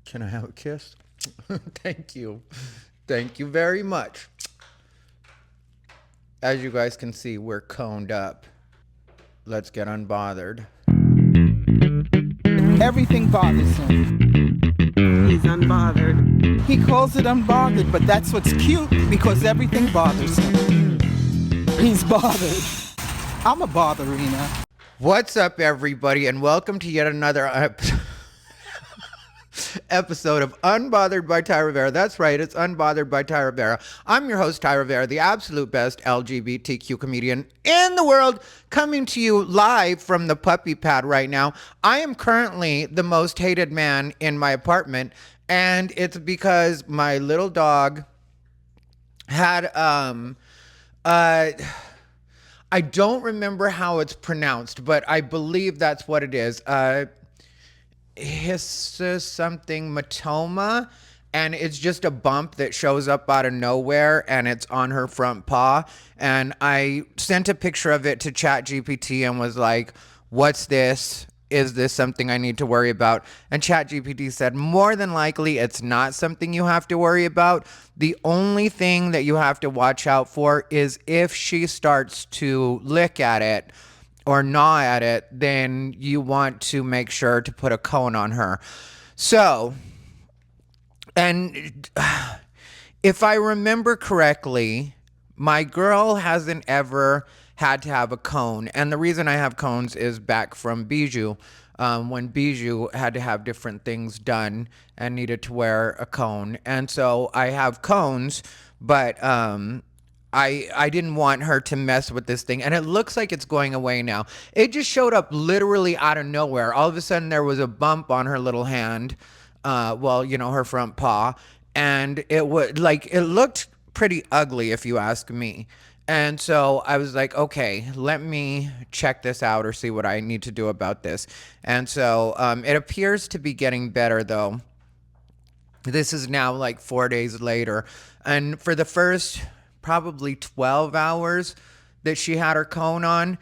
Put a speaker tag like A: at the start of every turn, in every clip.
A: Can I have a kiss? Thank you. Thank you very much. As you guys can see, we're coned up. Let's get unbothered.
B: Everything bothers him.
C: He's unbothered.
B: He calls it unbothered, but that's what's cute because everything bothers him. He's bothered. I'm a botherina.
A: What's up, everybody, and welcome to yet another episode of Unbothered by Ty Rivera. That's right, it's Unbothered by Ty Rivera. I'm your host, Ty Rivera, the absolute best LGBTQ comedian in the world, coming to you live from the puppy pad right now. I am currently the most hated man in my apartment, and it's because my little dog had I don't remember how it's pronounced, but I believe that's what it is. Something matoma, and it's just a bump that shows up out of nowhere, and it's on her front paw. And I sent a picture of it to ChatGPT and was like, "What's this? Is this something I need to worry about?" And ChatGPT said, more than likely, it's not something you have to worry about. The only thing that you have to watch out for is if she starts to lick at it or gnaw at it, then you want to make sure to put a cone on her. So, and if I remember correctly, my girl hasn't ever had to have a cone. And the reason I have cones is back from Bijou, when Bijou had to have different things done and needed to wear a cone. And so I have cones, but I didn't want her to mess with this thing, and it looks like it's going away now. It just showed up literally out of nowhere. All of a sudden, there was a bump on her little hand, her front paw, and it looked pretty ugly, if you ask me. And so I was like, okay, let me check this out or see what I need to do about this. And so it appears to be getting better, though. This is now like 4 days later, and for the first probably 12 hours that she had her cone on,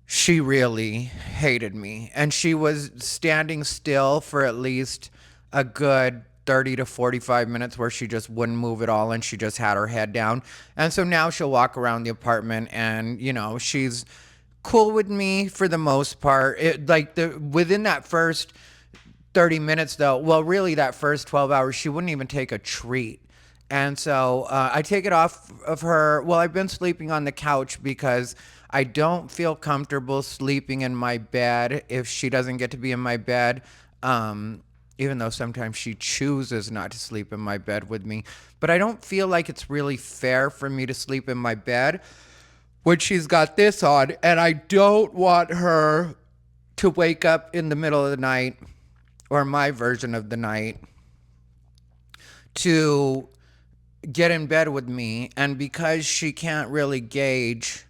A: she really hated me. And she was standing still for at least a good 30 to 45 minutes where she just wouldn't move at all, and she just had her head down. And so now she'll walk around the apartment, and she's cool with me for the most part. Within that first 30 minutes, though, well, really that first 12 hours, she wouldn't even take a treat. And so I take it off of her. Well, I've been sleeping on the couch because I don't feel comfortable sleeping in my bed if she doesn't get to be in my bed. Even though sometimes she chooses not to sleep in my bed with me. But I don't feel like it's really fair for me to sleep in my bed when she's got this on. And I don't want her to wake up in the middle of the night, or my version of the night, to get in bed with me. And because she can't really gauge,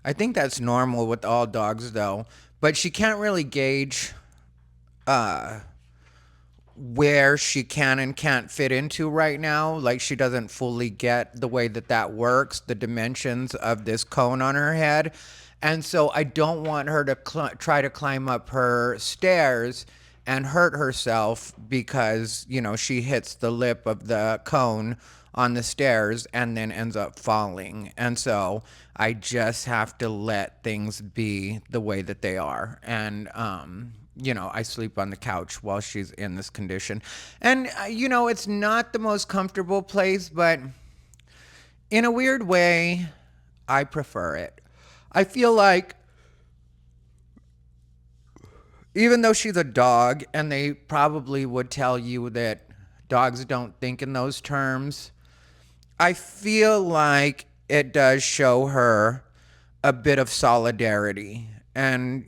A: I think that's normal with all dogs though, but she can't really gauge where she can and can't fit into right now. Like, she doesn't fully get the way that works, the dimensions of this cone on her head. And so I don't want her to try to climb up her stairs and hurt herself because, she hits the lip of the cone on the stairs and then ends up falling. And so I just have to let things be the way that they are. And, I sleep on the couch while she's in this condition. And, it's not the most comfortable place, but in a weird way, I prefer it. I feel like, even though she's a dog, and they probably would tell you that dogs don't think in those terms, I feel like it does show her a bit of solidarity. And,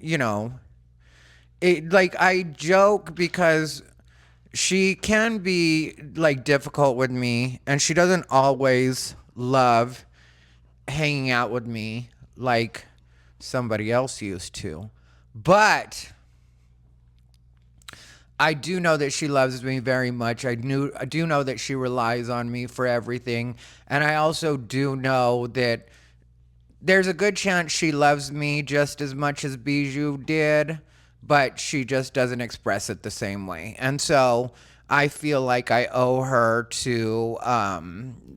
A: I joke because she can be difficult with me, and she doesn't always love hanging out with me like somebody else used to. But I do know that she loves me very much. I do know that she relies on me for everything. And I also do know that there's a good chance she loves me just as much as Bijou did, but she just doesn't express it the same way. And so I feel like I owe her to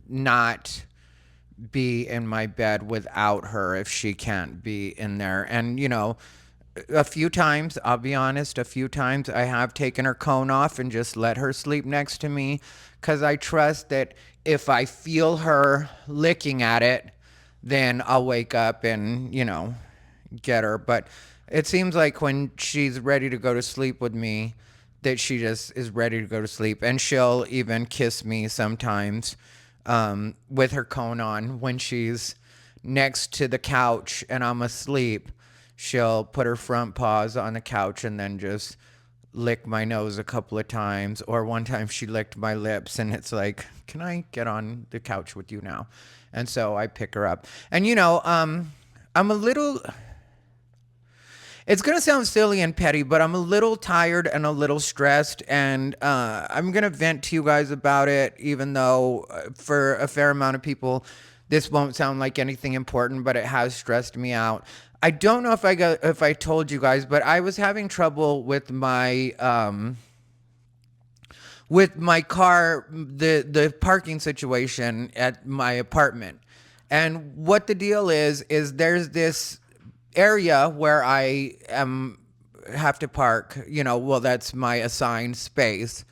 A: not be in my bed without her if she can't be in there. And, a few times, I'll be honest, a few times I have taken her cone off and just let her sleep next to me because I trust that if I feel her licking at it, then I'll wake up and, get her. But it seems like when she's ready to go to sleep with me, that she just is ready to go to sleep. And she'll even kiss me sometimes with her cone on when she's next to the couch and I'm asleep. She'll put her front paws on the couch and then just lick my nose a couple of times. Or one time she licked my lips and it's like, can I get on the couch with you now? And so I pick her up. And, I'm a little... It's going to sound silly and petty, but I'm a little tired and a little stressed, and I'm going to vent to you guys about it, even though for a fair amount of people, this won't sound like anything important, but it has stressed me out. I don't know if I told you guys, but I was having trouble with my car, the parking situation at my apartment. And what the deal is there's this area where I have to park, that's my assigned space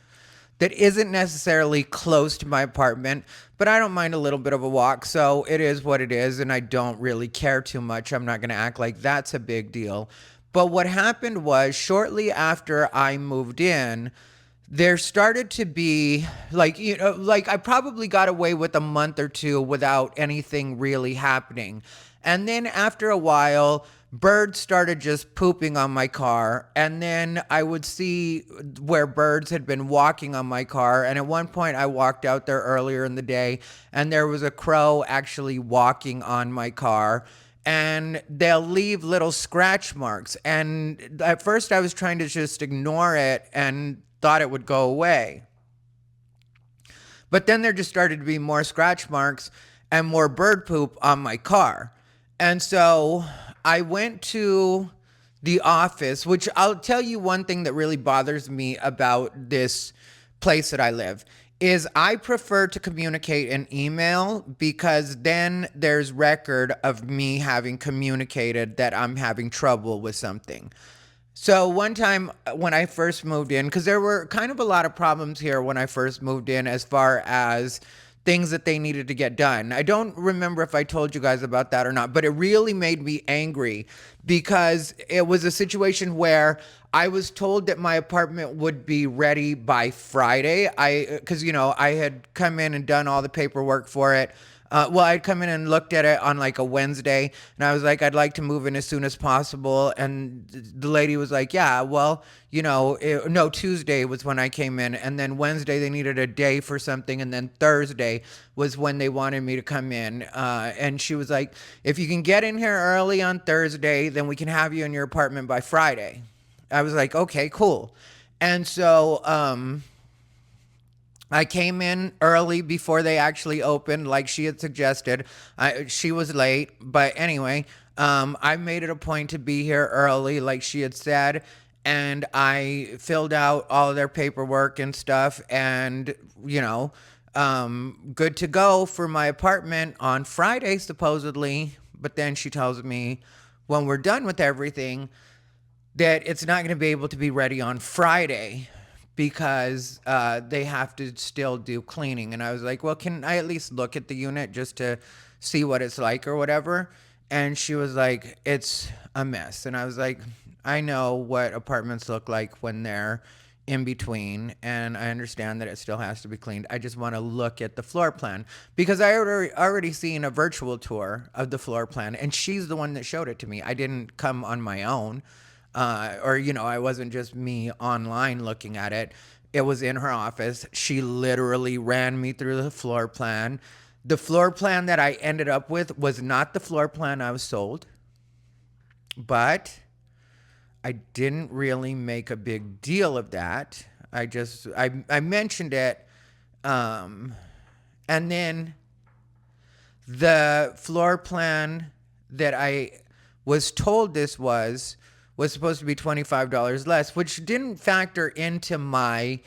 A: that isn't necessarily close to my apartment, but I don't mind a little bit of a walk. So it is what it is. And I don't really care too much. I'm not going to act like that's a big deal. But what happened was shortly after I moved in, there started to be like I probably got away with a month or two without anything really happening. And then after a while, birds started just pooping on my car. And then I would see where birds had been walking on my car. And at one point I walked out there earlier in the day and there was a crow actually walking on my car. And they'll leave little scratch marks. And at first I was trying to just ignore it and thought it would go away. But then there just started to be more scratch marks and more bird poop on my car. And so I went to the office, which I'll tell you one thing that really bothers me about this place that I live is I prefer to communicate in email because then there's record of me having communicated that I'm having trouble with something. So one time when I first moved in, because there were kind of a lot of problems here when I first moved in as far as things that they needed to get done. I don't remember if I told you guys about that or not, but it really made me angry because it was a situation where I was told that my apartment would be ready by Friday. Because I had come in and done all the paperwork for it. I'd come in and looked at it on like a Wednesday and I was like, I'd like to move in as soon as possible. And the lady was like, yeah, well, no, Tuesday was when I came in. And then Wednesday they needed a day for something. And then Thursday was when they wanted me to come in. And she was like, if you can get in here early on Thursday, then we can have you in your apartment by Friday. I was like, okay, cool. And so, I came in early before they actually opened, like she had suggested. She was late, but anyway, I made it a point to be here early, like she had said, and I filled out all of their paperwork and stuff, and good to go for my apartment on Friday, supposedly. But then she tells me when we're done with everything that it's not going to be able to be ready on Friday, because they have to still do cleaning. And I was like, well, can I at least look at the unit just to see what it's like or whatever? And she was like, it's a mess. And I was like, I know what apartments look like when they're in between, and I understand that it still has to be cleaned. I just want to look at the floor plan because I already seen a virtual tour of the floor plan, and she's the one that showed it to me. I didn't come on my own. I wasn't just me online looking at it. It was in her office. She literally ran me through the floor plan. The floor plan that I ended up with was not the floor plan I was sold, but I didn't really make a big deal of that. I mentioned it, and then the floor plan that I was told this was supposed to be $25 less, which didn't factor into my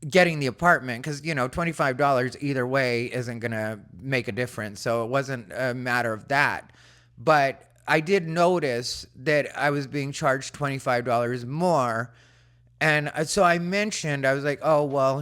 A: getting the apartment, because $25 either way isn't gonna make a difference, so it wasn't a matter of that. But I did notice that I was being charged $25 more, and so I mentioned, I was like, oh well,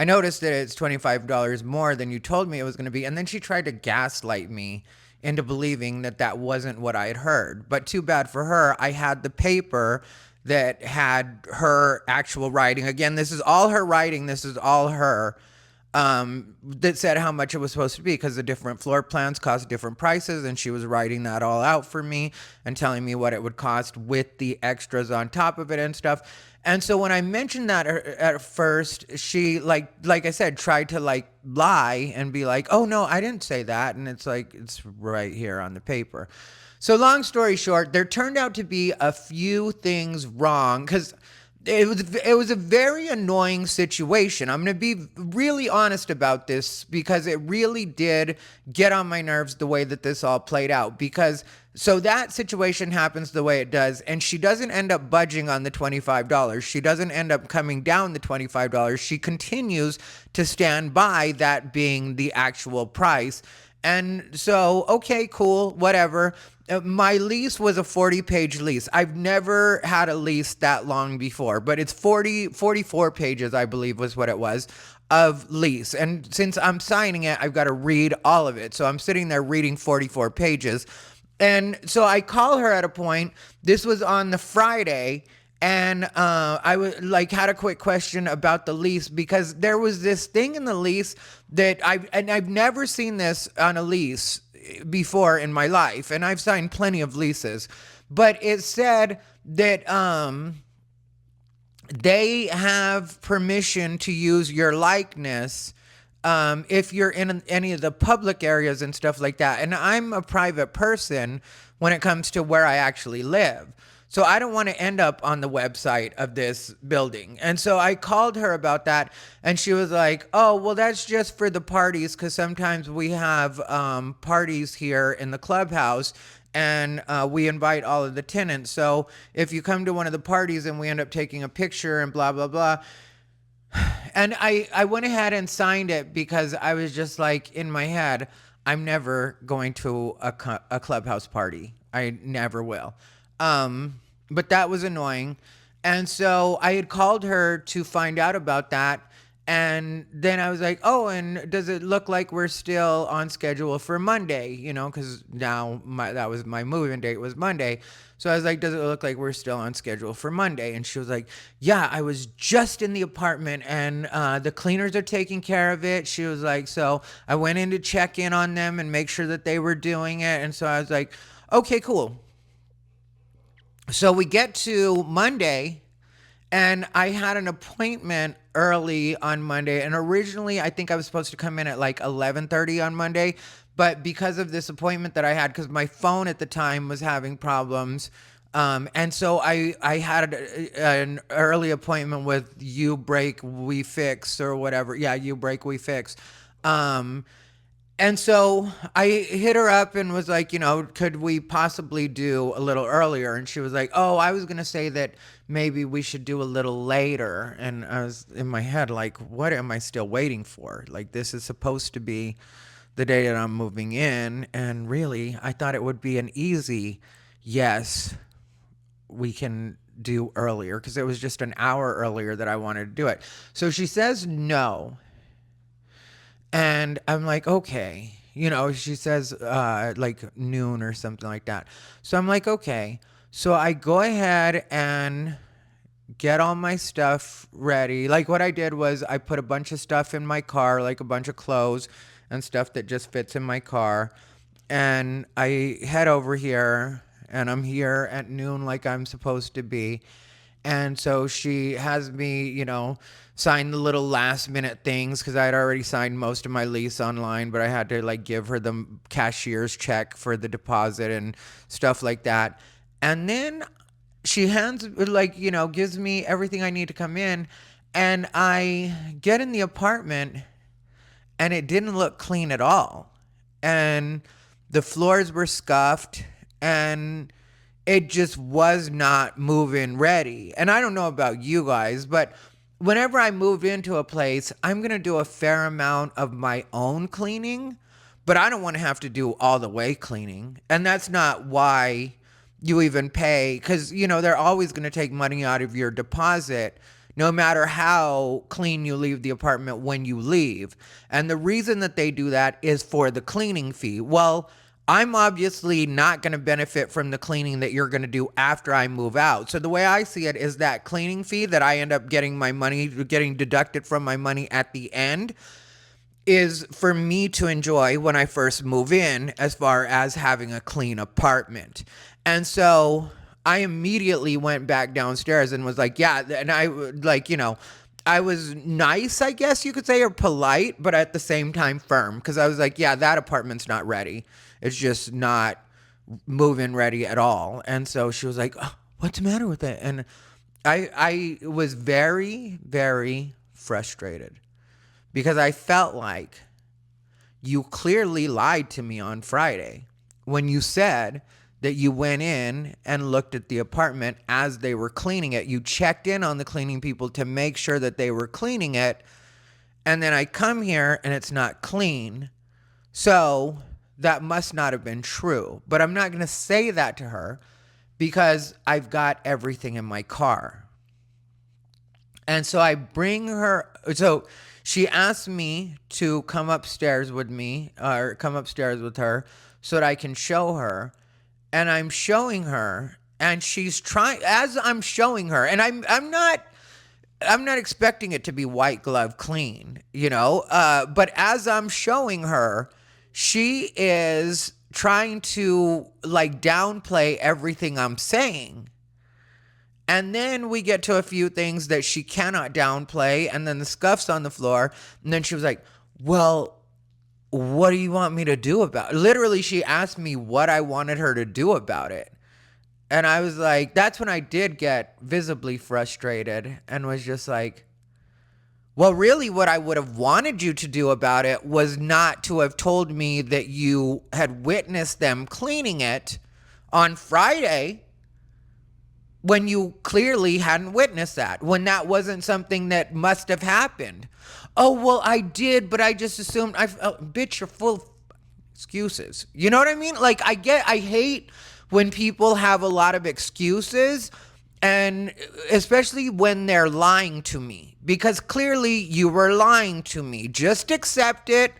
A: I noticed that it's $25 more than you told me it was going to be. And then she tried to gaslight me into believing that that wasn't what I had heard. But too bad for her, I had the paper that had her actual writing. Again, this is all her writing. This is all her. That said how much it was supposed to be, because the different floor plans cost different prices, and she was writing that all out for me and telling me what it would cost with the extras on top of it and stuff. And so when I mentioned that at first, she like I said, tried to like lie and be like, "Oh no, I didn't say that," and it's like, it's right here on the paper. So long story short, there turned out to be a few things wrong, because it was a very annoying situation. I'm going to be really honest about this, because it really did get on my nerves the way that this all played out. Because so that situation happens the way it does, and she doesn't end up budging on the $25. She doesn't end up coming down the $25. She continues to stand by that being the actual price. And so, okay, cool, whatever. My lease was a 40-page lease. I've never had a lease that long before, but it's 44 pages, I believe was what it was, of lease. And since I'm signing it, I've got to read all of it. So I'm sitting there reading 44 pages. And so I call her at a point. This was on the Friday. And I was like, had a quick question about the lease, because there was this thing in the lease that I've never seen this on a lease before in my life, and I've signed plenty of leases, but it said that they have permission to use your likeness if you're in any of the public areas and stuff like that. And I'm a private person when it comes to where I actually live. So I don't want to end up on the website of this building. And so I called her about that, and she was like, oh, well, that's just for the parties, because sometimes we have parties here in the clubhouse, and we invite all of the tenants. So if you come to one of the parties and we end up taking a picture and blah, blah, blah. And I went ahead and signed it, because I was just like, in my head, I'm never going to a clubhouse party. I never will. But that was annoying. And so I had called her to find out about that. And then I was like, oh, and does it look like we're still on schedule for Monday? Because now that was my move-in date was Monday. So I was like, does it look like we're still on schedule for Monday? And she was like, yeah, I was just in the apartment, and the cleaners are taking care of it. She was like, so I went in to check in on them and make sure that they were doing it. And so I was like, okay, cool. So we get to Monday, and I had an appointment early on Monday. And originally, I think I was supposed to come in at like 11:30 on Monday. But because of this appointment that I had, because my phone at the time was having problems, and so I had an early appointment with You Break, We Fix, or whatever. Yeah, You Break, We Fix. And so I hit her up and was like, could we possibly do a little earlier? And she was like, oh, I was going to say that maybe we should do a little later. And I was in my head like, what am I still waiting for? Like, this is supposed to be the day that I'm moving in. And really, I thought it would be an easy yes, we can do earlier, because it was just an hour earlier that I wanted to do it. So she says no. And I'm like, okay, she says like noon or something like that. So I'm like, okay. So I go ahead and get all my stuff ready. Like, what I did was I put a bunch of stuff in my car, like a bunch of clothes and stuff that just fits in my car. And I head over here, and I'm here at noon like I'm supposed to be. And so she has me, sign the little last minute things, because I had already signed most of my lease online, but I had to like give her the cashier's check for the deposit and stuff like that. And then she gives me everything I need to come in, and I get in the apartment, and it didn't look clean at all. And the floors were scuffed, and it just was not move-in ready. And I don't know about you guys, but whenever I move into a place, I'm going to do a fair amount of my own cleaning, but I don't want to have to do all the way cleaning. And that's not why you even pay, because, they're always going to take money out of your deposit no matter how clean you leave the apartment when you leave. And the reason that they do that is for the cleaning fee. Well, I'm obviously not going to benefit from the cleaning that you're going to do after I move out. So the way I see it is that cleaning fee that I end up getting deducted from my money at the end is for me to enjoy when I first move in, as far as having a clean apartment. And so I immediately went back downstairs and was like, yeah. And I I was nice, I guess you could say, or polite, but at the same time firm, because I was like, yeah, that apartment's not ready. It's just not move-in ready at all. And so she was like, oh, what's the matter with it? And I was very, very frustrated, because I felt like you clearly lied to me on Friday when you said that you went in and looked at the apartment as they were cleaning it. You checked in on the cleaning people to make sure that they were cleaning it. And then I come here and it's not clean. So that must not have been true. But I'm not going to say that to her, because I've got everything in my car. And so I bring her. So she asked me to come upstairs with me, or come upstairs with her, so that I can show her. And I'm showing her, and she's trying, as I'm showing her, and I'm not expecting it to be white glove clean, but as I'm showing her, she is trying to downplay everything I'm saying. And then we get to a few things that she cannot downplay, and then the scuff's on the floor, and then she was like, well, what do you want me to do about it? Literally, she asked me what I wanted her to do about it. And I was like, that's when I did get visibly frustrated and was just like, well, really what I would have wanted you to do about it was not to have told me that you had witnessed them cleaning it on Friday, when you clearly hadn't witnessed that, when that wasn't something that must have happened. Oh, well, I did, but I just assumed. Bitch, you're full of excuses. You know what I mean? I hate when people have a lot of excuses, and especially when they're lying to me, because clearly you were lying to me. Just accept it.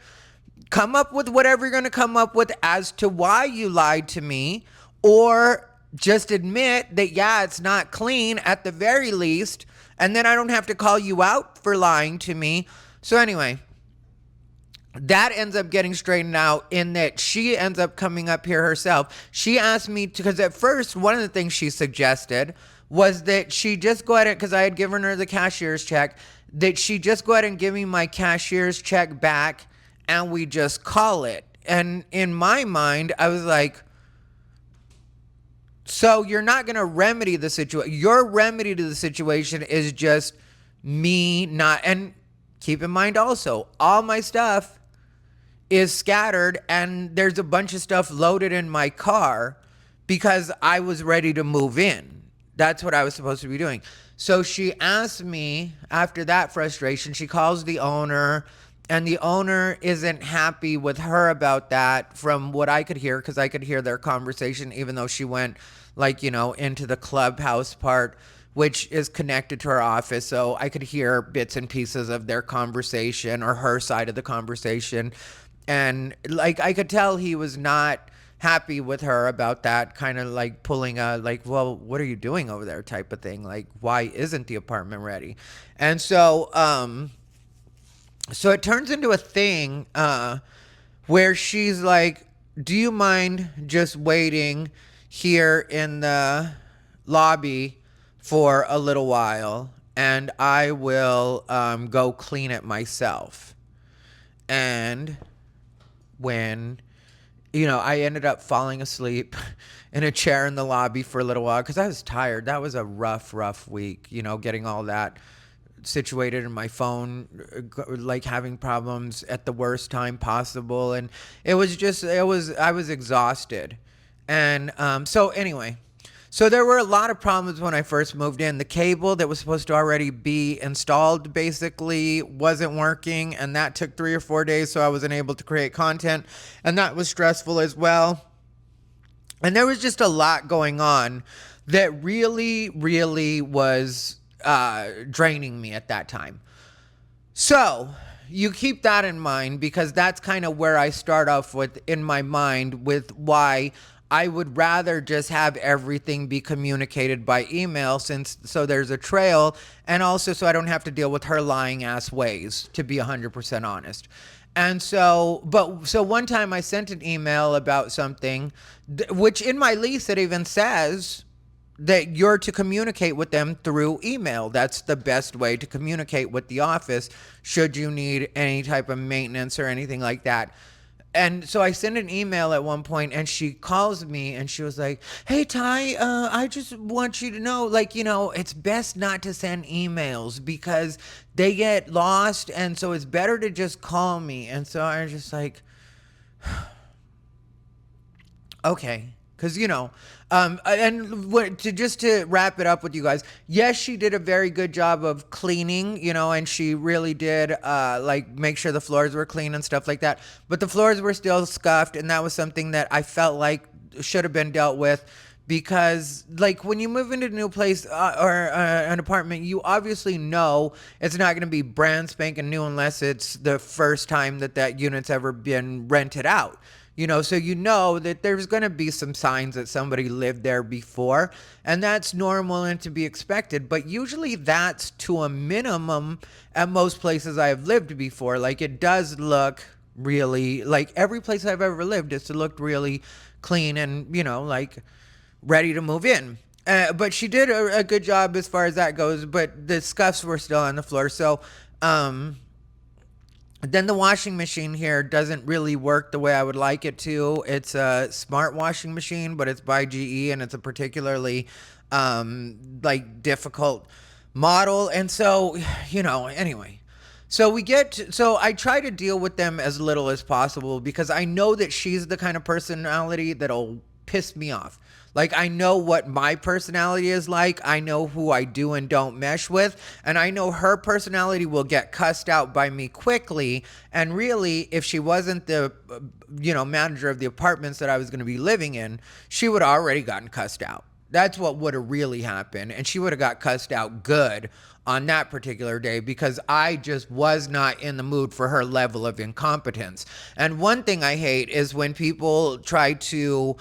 A: Come up with whatever you're going to come up with as to why you lied to me, or just admit that, yeah, it's not clean at the very least, and then I don't have to call you out for lying to me. So anyway, that ends up getting straightened out in that she ends up coming up here herself. She asked me to, because at first, one of the things she suggested was that she just go ahead and, because I had given her the cashier's check, that she just go ahead and give me my cashier's check back and we just call it. And in my mind, I was like, so you're not going to remedy the situation. Your remedy to the situation is just me not, and keep in mind also, all my stuff is scattered and there's a bunch of stuff loaded in my car because I was ready to move in. That's what I was supposed to be doing. So she asked me, after that frustration, she calls the owner, and the owner isn't happy with her about that, from what I could hear, because I could hear their conversation, even though she went into the clubhouse part, which is connected to her office. So I could hear bits and pieces of their conversation, or her side of the conversation. And I could tell he was not happy with her about that, kind of pulling a well, what are you doing over there type of thing. Why isn't the apartment ready? And so so it turns into a thing where she's like, do you mind just waiting here in the lobby for a little while, and I will go clean it myself. And when I ended up falling asleep in a chair in the lobby for a little while, because I was tired. That was a rough week, getting all that situated in my phone, having problems at the worst time possible. And I was exhausted. And so anyway, So there were a lot of problems when I first moved in. The cable that was supposed to already be installed basically wasn't working, and that took 3 or 4 days, so I wasn't able to create content, and that was stressful as well. And there was just a lot going on that really, really was draining me at that time. So you keep that in mind, because that's kind of where I start off with in my mind with why I would rather just have everything be communicated by email, so there's a trail, and also so I don't have to deal with her lying ass ways, to be 100% honest. And so one time I sent an email about something, which in my lease it even says that you're to communicate with them through email. That's the best way to communicate with the office should you need any type of maintenance or anything like that. And so I sent an email at one point, and she calls me and she was like, "Hey, Ty, I just want you to know, like, it's best not to send emails because they get lost. And so it's better to just call me." And so I was just like, okay. Because, just to wrap it up with you guys, yes, she did a very good job of cleaning, and she really did, make sure the floors were clean and stuff like that. But the floors were still scuffed, and that was something that I felt like should have been dealt with. Because, like, when you move into a new place or an apartment, you obviously know it's not going to be brand spanking new unless it's the first time that unit's ever been rented out. So that there's going to be some signs that somebody lived there before, and that's normal and to be expected. But usually that's to a minimum at most places I have lived before. Like, it does look really, like every place I've ever lived, it's looked really clean and, ready to move in. But she did a good job as far as that goes, but the scuffs were still on the floor. So, then the washing machine here doesn't really work the way I would like it to. It's a smart washing machine, but it's by GE, and it's a particularly difficult model. And so, anyway. So I try to deal with them as little as possible, because I know that she's the kind of personality that'll piss me off. Like, I know what my personality is like. I know who I do and don't mesh with. And I know her personality will get cussed out by me quickly. And really, if she wasn't the, manager of the apartments that I was going to be living in, she would have already gotten cussed out. That's what would have really happened. And she would have got cussed out good on that particular day, because I just was not in the mood for her level of incompetence. And one thing I hate is when people try to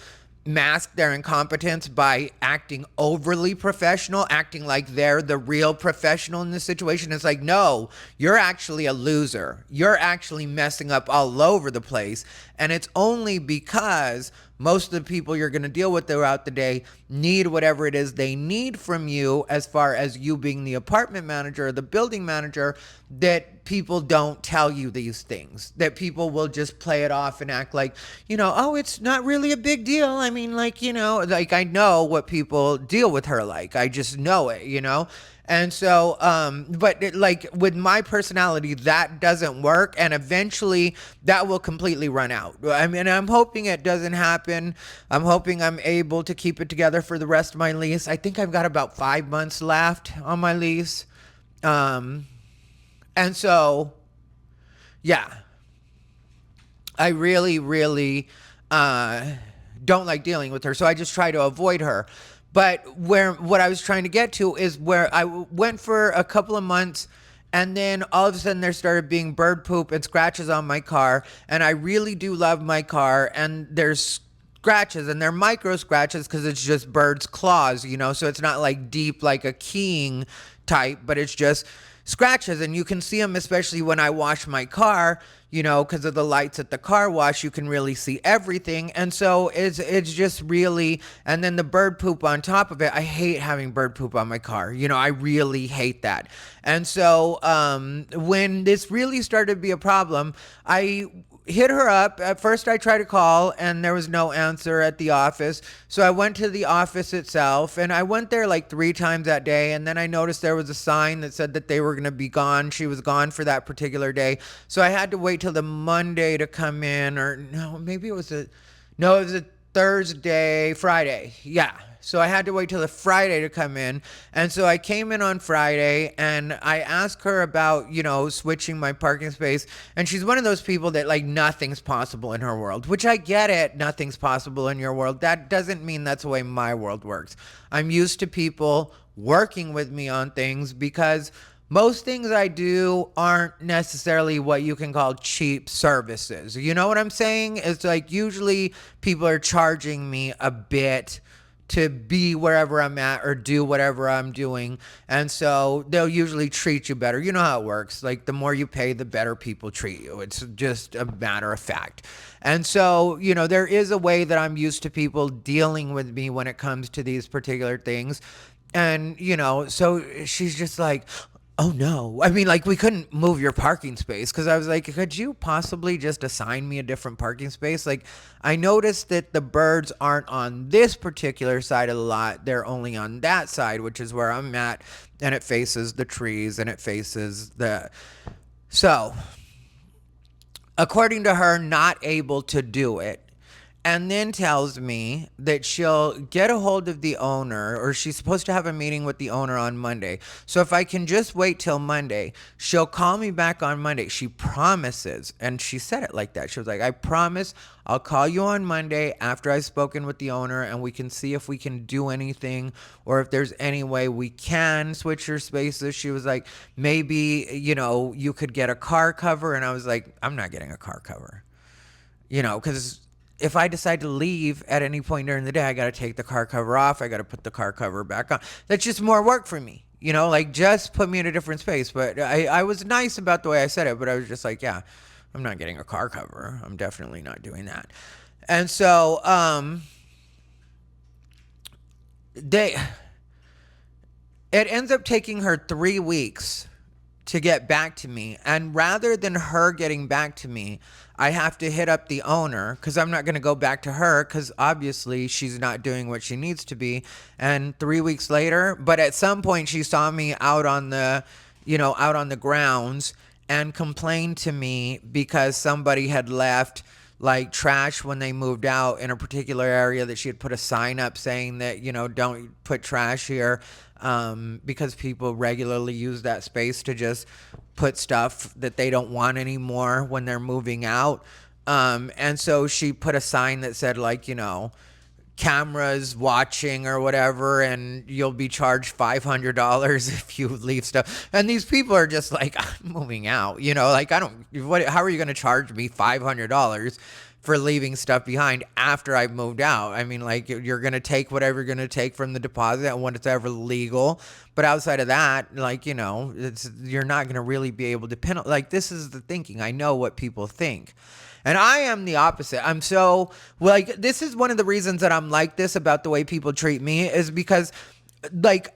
A: mask their incompetence by acting overly professional, acting like they're the real professional in this situation. It's like, no, you're actually a loser. You're actually messing up all over the place. And it's only because most of the people you're going to deal with throughout the day need whatever it is they need from you, as far as you being the apartment manager or the building manager, that people don't tell you these things, that people will just play it off and act like, oh, it's not really a big deal. I mean, I know what people deal with her like. I just know it, And so, with my personality, that doesn't work. And eventually that will completely run out. I mean, I'm hoping it doesn't happen. I'm hoping I'm able to keep it together for the rest of my lease. I think I've got about 5 months left on my lease. And so, yeah, I really, really, don't like dealing with her. So I just try to avoid her. But what I was trying to get to is where I went for a couple of months, and then all of a sudden there started being bird poop and scratches on my car. And I really do love my car, and there's scratches, and they're micro scratches because it's just birds' claws, so it's not like deep like a keying type, but it's just scratches. And you can see them, especially when I wash my car, because of the lights at the car wash, you can really see everything. And so it's just really, and then the bird poop on top of it. I hate having bird poop on my car. I really hate that. And so when this really started to be a problem, I hit her up. At first I tried to call, and there was no answer at the office. So I went to the office itself, and I went there like 3 times that day. And then I noticed there was a sign that said that they were going to be gone. She was gone for that particular day. So I had to wait till the Monday to come in, or no, maybe it was a Thursday, Friday. Yeah. So I had to wait till the Friday to come in. And so I came in on Friday and I asked her about, switching my parking space. And she's one of those people that like nothing's possible in her world, which I get it. Nothing's possible in your world. That doesn't mean that's the way my world works. I'm used to people working with me on things because most things I do aren't necessarily what you can call cheap services. You know what I'm saying? It's like usually people are charging me a bit to be wherever I'm at or do whatever I'm doing. And so they'll usually treat you better. You know how it works. Like the more you pay, the better people treat you. It's just a matter of fact. And so, there is a way that I'm used to people dealing with me when it comes to these particular things. And, so she's just like, oh no. I mean, like we couldn't move your parking space because I was like, could you possibly just assign me a different parking space? Like I noticed that the birds aren't on this particular side of the lot. They're only on that side, which is where I'm at. And it faces the trees and it faces so according to her, not able to do it. And then tells me that she'll get a hold of the owner, or she's supposed to have a meeting with the owner on Monday. So if I can just wait till Monday, she'll call me back on Monday. She promises, and she said it like that. She was like, I promise I'll call you on Monday after I've spoken with the owner and we can see if we can do anything or if there's any way we can switch your spaces. She was like, maybe, you could get a car cover. And I was like, I'm not getting a car cover, because if I decide to leave at any point during the day, I got to take the car cover off. I got to put the car cover back on. That's just more work for me, like just put me in a different space. But I was nice about the way I said it, but I was just like, yeah, I'm not getting a car cover. I'm definitely not doing that. And so, it ends up taking her 3 weeks to get back to me. And rather than her getting back to me, I have to hit up the owner because I'm not going to go back to her because obviously she's not doing what she needs to be. And 3 weeks later, but at some point she saw me out on the grounds and complained to me because somebody had left like trash when they moved out in a particular area, that she had put a sign up saying that, don't put trash here, because people regularly use that space to just put stuff that they don't want anymore when they're moving out. And so she put a sign that said like, cameras watching or whatever, and you'll be charged $500 if you leave stuff. And these people are just like, I'm moving out, like how are you going to charge me $500 for leaving stuff behind after I've moved out? I mean, like you're going to take whatever you're going to take from the deposit and when it's ever legal. But outside of that, like, you're not going to really be able to like, this is the thinking. I know what people think. And I am the opposite. I'm so, like, this is one of the reasons that I'm like this about the way people treat me is because, like,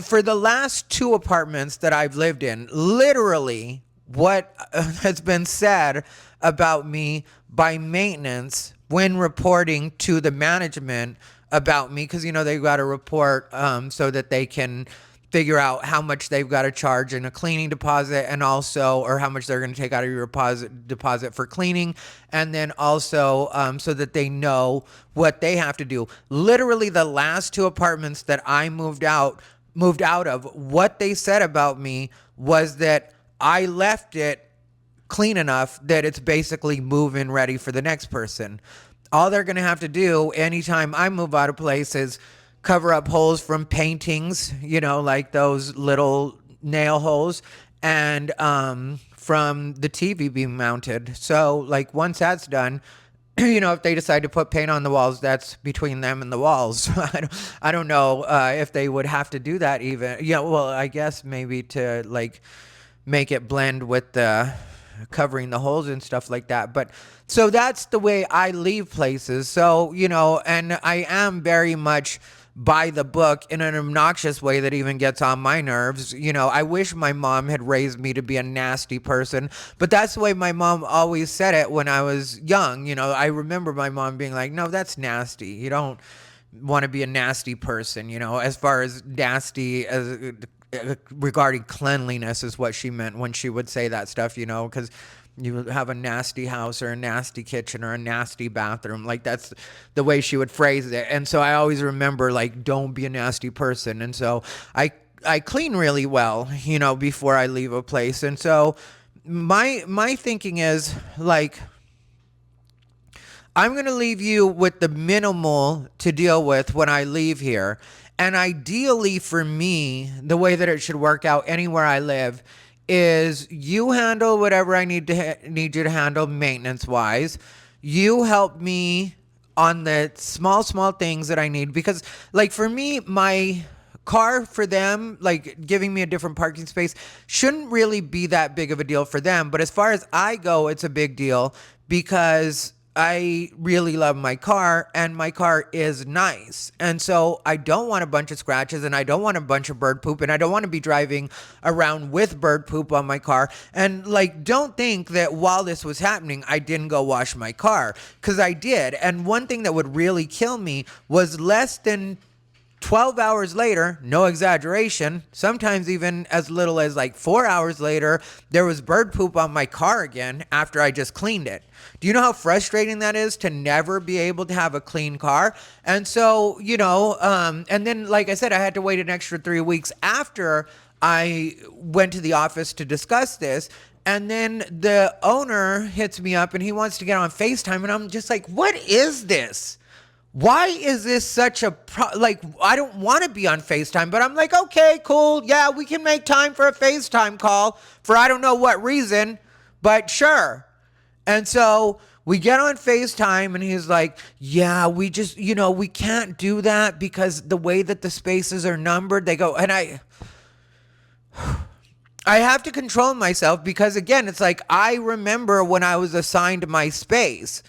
A: for the last 2 apartments that I've lived in, literally what has been said about me by maintenance when reporting to the management about me, because, they've got to report so that they can figure out how much they've got to charge in a cleaning deposit and also, or how much they're going to take out of your deposit for cleaning. And then also so that they know what they have to do. Literally the last 2 apartments that I moved out of, what they said about me was that I left it clean enough that it's basically move-in ready for the next person. All they're going to have to do anytime I move out of place is cover up holes from paintings, like those little nail holes, and from the TV being mounted. So, like, once that's done, if they decide to put paint on the walls, that's between them and the walls. I don't know if they would have to do that even. Yeah, well, I guess maybe to, like, make it blend with the covering the holes and stuff like that. But so that's the way I leave places. So, and I am very much by the book in an obnoxious way that even gets on my nerves. I wish my mom had raised me to be a nasty person, but that's the way my mom always said it when I was young. I remember my mom being like, no, that's nasty. You don't want to be a nasty person, as far as nasty as regarding cleanliness is what she meant when she would say that stuff, because You have a nasty house or a nasty kitchen or a nasty bathroom. Like that's the way she would phrase it. And so I always remember like, don't be a nasty person. And so I clean really well, before I leave a place. And so my thinking is like, I'm going to leave you with the minimal to deal with when I leave here. And ideally for me, the way that it should work out anywhere I live is you handle whatever I need you to handle maintenance wise. You help me on the small things that I need, because like for me, my car for them, like giving me a different parking space shouldn't really be that big of a deal for them. But as far as I go, it's a big deal because I really love my car and my car is nice. And so I don't want a bunch of scratches and I don't want a bunch of bird poop and I don't want to be driving around with bird poop on my car. And like, don't think that while this was happening, I didn't go wash my car, because I did. And one thing that would really kill me was less than 12 hours later, no exaggeration, sometimes even as little as like 4 hours later, there was bird poop on my car again after I just cleaned it. Do you know how frustrating that is to never be able to have a clean car? And so, and then, like I said, I had to wait an extra 3 weeks after I went to the office to discuss this. And then the owner hits me up and he wants to get on FaceTime. And I'm just like, what is this? Why is this such a I don't want to be on FaceTime, but I'm like, okay, cool. Yeah, we can make time for a FaceTime call for I don't know what reason, but sure. And so we get on FaceTime and he's like, yeah, we just, we can't do that because the way that the spaces are numbered, they go, and I have to control myself because again, it's like, I remember when I was assigned my space,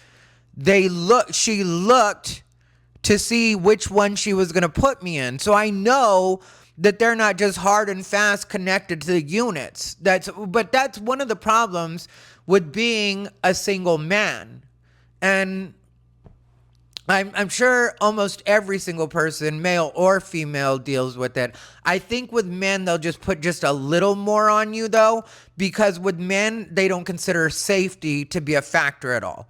A: she looked to see which one she was going to put me in. So I know that they're not just hard and fast connected to the units. But that's one of the problems with being a single man. And I'm sure almost every single person, male or female, deals with it. I think with men, they'll just put just a little more on you though, because with men, they don't consider safety to be a factor at all.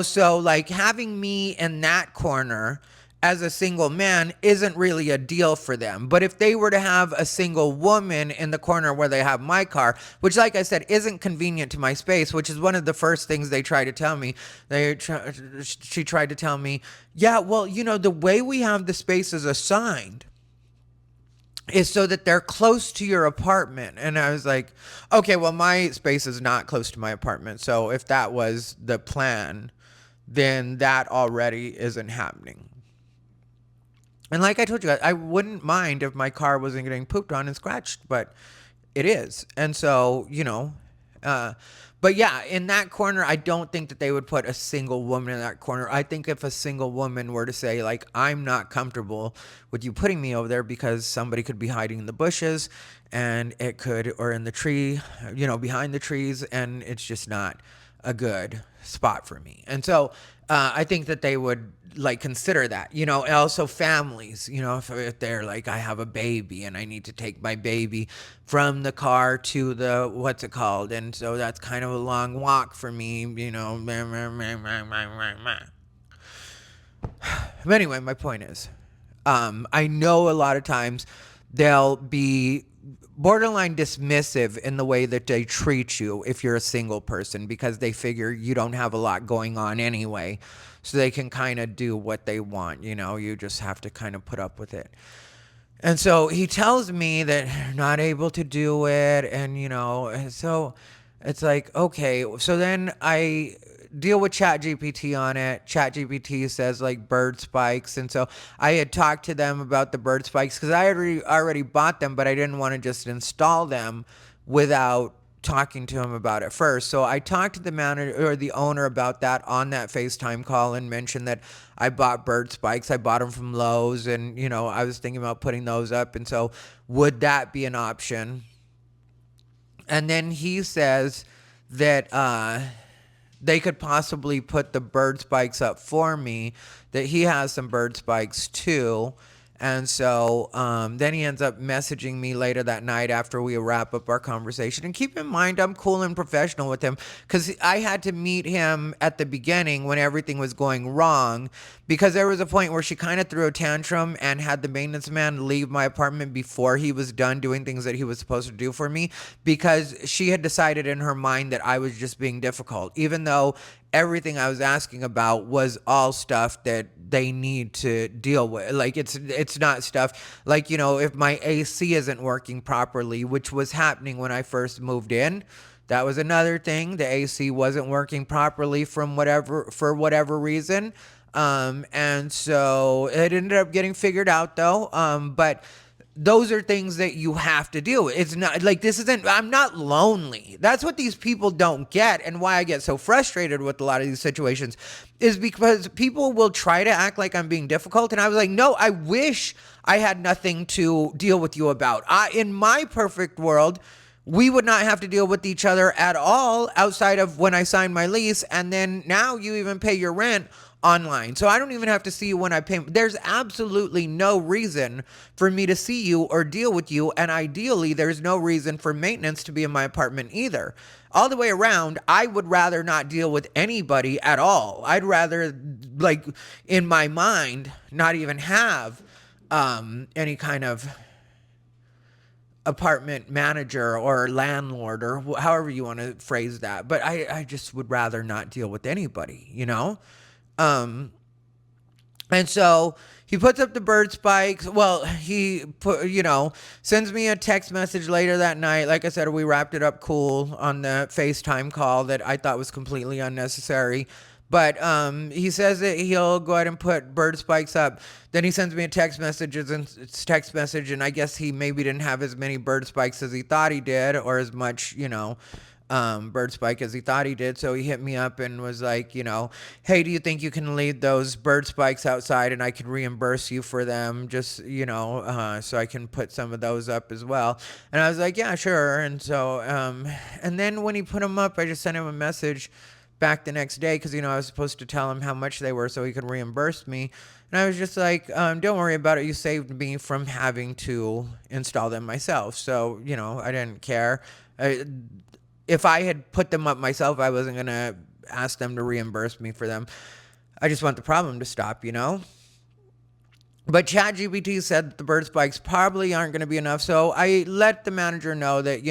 A: So like having me in that corner as a single man isn't really a deal for them. But if they were to have a single woman in the corner where they have my car, which like I said, isn't convenient to my space, which is one of the first things they try to tell me. She tried to tell me, yeah, well, the way we have the spaces assigned is so that they're close to your apartment. And I was like, okay, well, my space is not close to my apartment. So if that was the plan, then that already isn't happening. And like I told you, I wouldn't mind if my car wasn't getting pooped on and scratched, but it is. And so, but yeah, in that corner, I don't think that they would put a single woman in that corner. I think if a single woman were to say, like, I'm not comfortable with you putting me over there because somebody could be hiding in the bushes and it could, or in the tree, behind the trees, and it's just not a good spot for me. And so I think that they would like consider that, also families, if they're like, I have a baby and I need to take my baby from the car to the, what's it called? And so that's kind of a long walk for me, But anyway, my point is, I know a lot of times they'll be borderline dismissive in the way that they treat you if you're a single person, because they figure you don't have a lot going on anyway. So they can kind of do what they want, you just have to kind of put up with it. And so he tells me that they're not able to do it. And, so it's like, okay. So then I deal with ChatGPT on it. ChatGPT says like bird spikes. And so I had talked to them about the bird spikes because I already bought them, but I didn't want to just install them without talking to him about it first. So I talked to the manager or the owner about that on that FaceTime call and mentioned that I bought bird spikes. I bought them from Lowe's and, I was thinking about putting those up. And so would that be an option? And then he says that, they could possibly put the bird spikes up for me, that he has some bird spikes too. And so then he ends up messaging me later that night after we wrap up our conversation. And keep in mind, I'm cool and professional with him because I had to meet him at the beginning when everything was going wrong, because there was a point where she kind of threw a tantrum and had the maintenance man leave my apartment before he was done doing things that he was supposed to do for me, because she had decided in her mind that I was just being difficult, even though everything I was asking about was all stuff that they need to deal with. Like it's not stuff like, if my AC isn't working properly, which was happening when I first moved in. That was another thing. The AC wasn't working properly for whatever reason. And so it ended up getting figured out though. But those are things that you have to deal with. It's not like I'm not lonely. That's what these people don't get, and why I get so frustrated with a lot of these situations is because people will try to act like I'm being difficult. And I was like, no, I wish I had nothing to deal with you about. In my perfect world, we would not have to deal with each other at all outside of when I signed my lease. And then now you even pay your rent online. So I don't even have to see you when I pay. There's absolutely no reason for me to see you or deal with you. And ideally, there's no reason for maintenance to be in my apartment either. All the way around, I would rather not deal with anybody at all. I'd rather, like, in my mind, not even have any kind of apartment manager or landlord or however you want to phrase that. But I just would rather not deal with anybody, and so he puts up the bird spikes. Well, he sends me a text message later that night. Like I said, we wrapped it up cool on the FaceTime call that I thought was completely unnecessary. But he says that he'll go ahead and put bird spikes up. Then he sends me a text message, and I guess he maybe didn't have as many bird spikes as he thought he did, or as much, bird spike as he thought he did. So he hit me up and was like, hey, do you think you can leave those bird spikes outside and I can reimburse you for them, just, so I can put some of those up as well? And I was like, yeah, sure. And so, and then when he put them up, I just sent him a message back the next day because, I was supposed to tell him how much they were so he could reimburse me. And I was just like, don't worry about it. You saved me from having to install them myself. So, I didn't care. If I had put them up myself, I wasn't going to ask them to reimburse me for them. I just want the problem to stop, But ChatGPT said that the bird spikes probably aren't going to be enough. So I let the manager know that,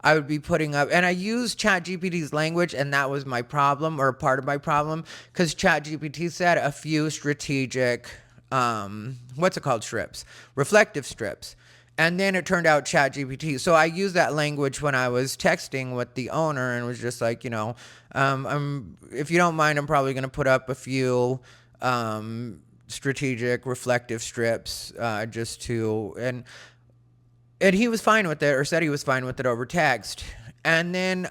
A: I would be putting up, and I used ChatGPT's language, and that was my problem, or part of my problem, because ChatGPT said a few strategic, strips, reflective strips. And then it turned out ChatGPT. So I used that language when I was texting with the owner and was just like, if you don't mind, I'm probably going to put up a few strategic reflective strips just to, and he was fine with it, or said he was fine with it over text. And then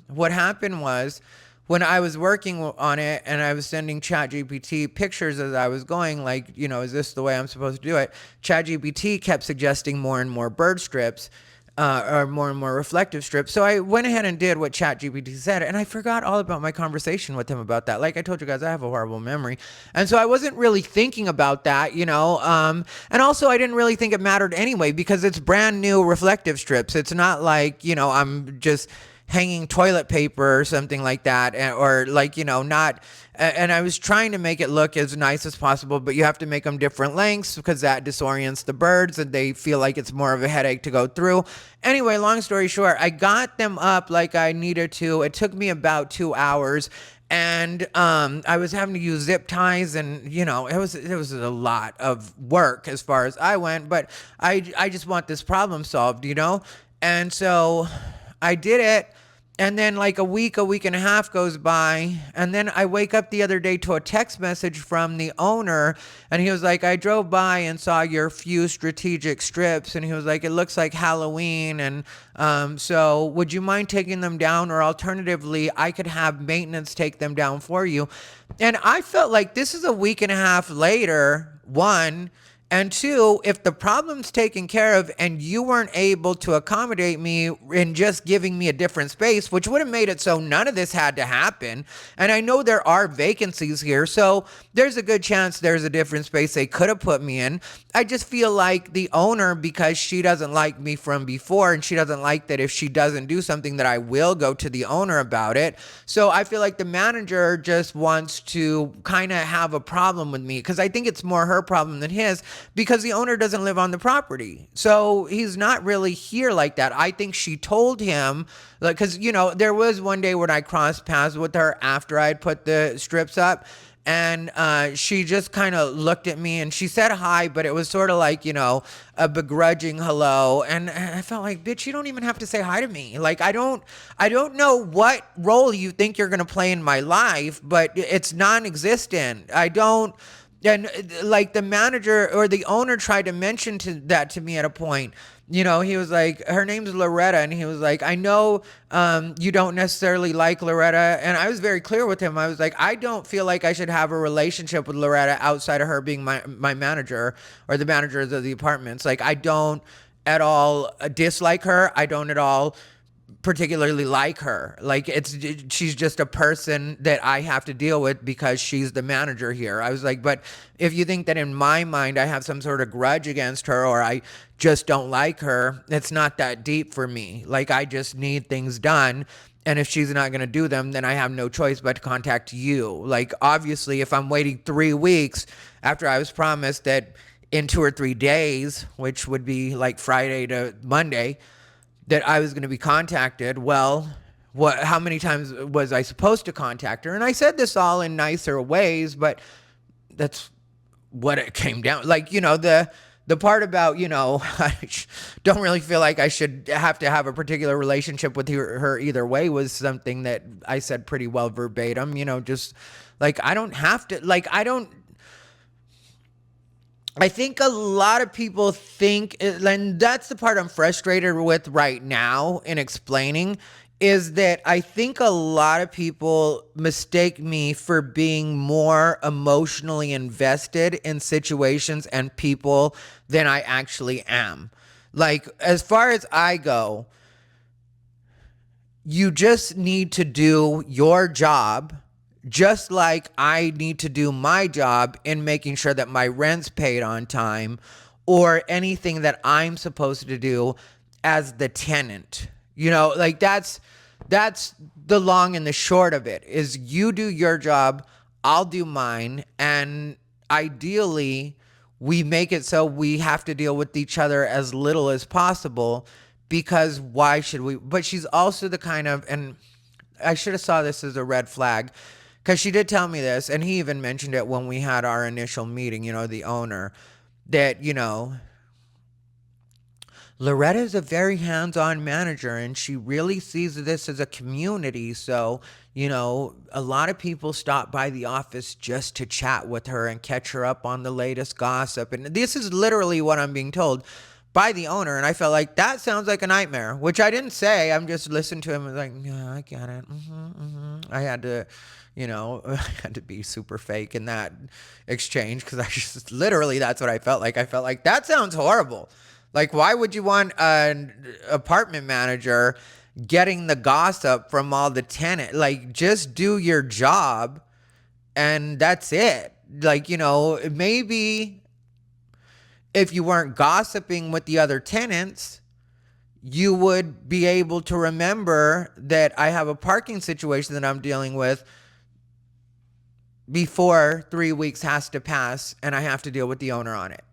A: what happened was, when I was working on it and I was sending ChatGPT pictures as I was going, like, is this the way I'm supposed to do it? ChatGPT kept suggesting more and more bird strips, or more and more reflective strips. So I went ahead and did what ChatGPT said, and I forgot all about my conversation with him about that. Like I told you guys, I have a horrible memory. And so I wasn't really thinking about that, and also I didn't really think it mattered anyway, because it's brand new reflective strips. It's not like, I'm just hanging toilet paper or something like that, or like, not, and I was trying to make it look as nice as possible, but you have to make them different lengths because that disorients the birds and they feel like it's more of a headache to go through. Anyway, long story short, I got them up like I needed to. It took me about 2 hours. And I was having to use zip ties, and it was a lot of work as far as I went, but I just want this problem solved, and so I did it. And then like a week and a half goes by, and then I wake up the other day to a text message from the owner, and he was like, I drove by and saw your few strategic strips, and he was like, it looks like Halloween, and so would you mind taking them down, or alternatively, I could have maintenance take them down for you. And I felt like this is a week and a half later, one, And two, if the problem's taken care of and you weren't able to accommodate me in just giving me a different space, which would have made it so none of this had to happen. And I know there are vacancies here, so there's a good chance there's a different space they could have put me in. I just feel like the owner, because she doesn't like me from before, and she doesn't like that if she doesn't do something that I will go to the owner about it. So I feel like the manager just wants to kind of have a problem with me, because I think it's more her problem than his, because the owner doesn't live on the property. So he's not really here like that. I think she told him, like, because, you know, there was one day when I crossed paths with her after I'd put the strips up. And she just kind of looked at me and she said hi, but it was sort of like, you know, a begrudging hello. And I felt like, bitch, you don't even have to say hi to me. Like, I don't know what role you think you're going to play in my life, but it's non-existent. And like the manager or the owner tried to mention that to me at a point. You know, he was like, her name's Loretta. And he was like, I know you don't necessarily like Loretta. And I was very clear with him. I was like, I don't feel like I should have a relationship with Loretta outside of her being my manager or the managers of the apartments. Like, I don't at all dislike her. I don't at all particularly like her. Like, she's just a person that I have to deal with because she's the manager here. I was like, but if you think that in my mind I have some sort of grudge against her or I just don't like her, it's not that deep for me. Like, I just need things done. And if she's not going to do them, then I have no choice but to contact you. Like, obviously, if I'm waiting 3 weeks after I was promised that in 2 or 3 days, which would be like Friday to Monday, that I was going to be contacted, well, how many times was I supposed to contact her? And I said this all in nicer ways, but that's what it came down. Like, you know, the part about, you know, I don't really feel like I should have to have a particular relationship with her either way was something that I said pretty well verbatim, you know, just like, I don't have to, like, I think a lot of people think, and that's the part I'm frustrated with right now in explaining, is that I think a lot of people mistake me for being more emotionally invested in situations and people than I actually am. Like, as far as I go, you just need to do your job, just like I need to do my job in making sure that my rent's paid on time or anything that I'm supposed to do as the tenant. You know, like that's the long and the short of it is you do your job, I'll do mine. And ideally we make it so we have to deal with each other as little as possible, because why should we? But she's also the kind of, and I should have saw this as a red flag, because she did tell me this, and he even mentioned it when we had our initial meeting, you know, the owner, that, you know, Loretta is a very hands-on manager, and she really sees this as a community. So, you know, a lot of people stop by the office just to chat with her and catch her up on the latest gossip. And this is literally what I'm being told by the owner. And I felt like that sounds like a nightmare, which I didn't say. I'm just listening to him and like, yeah, I get it. I had to, you know, I had to be super fake in that exchange, because I just literally, that's what I felt like. I felt like that sounds horrible. Like, why would you want an apartment manager getting the gossip from all the tenants? Like, just do your job and that's it. Like, you know, maybe if you weren't gossiping with the other tenants, you would be able to remember that I have a parking situation that I'm dealing with before 3 weeks has to pass and I have to deal with the owner on it.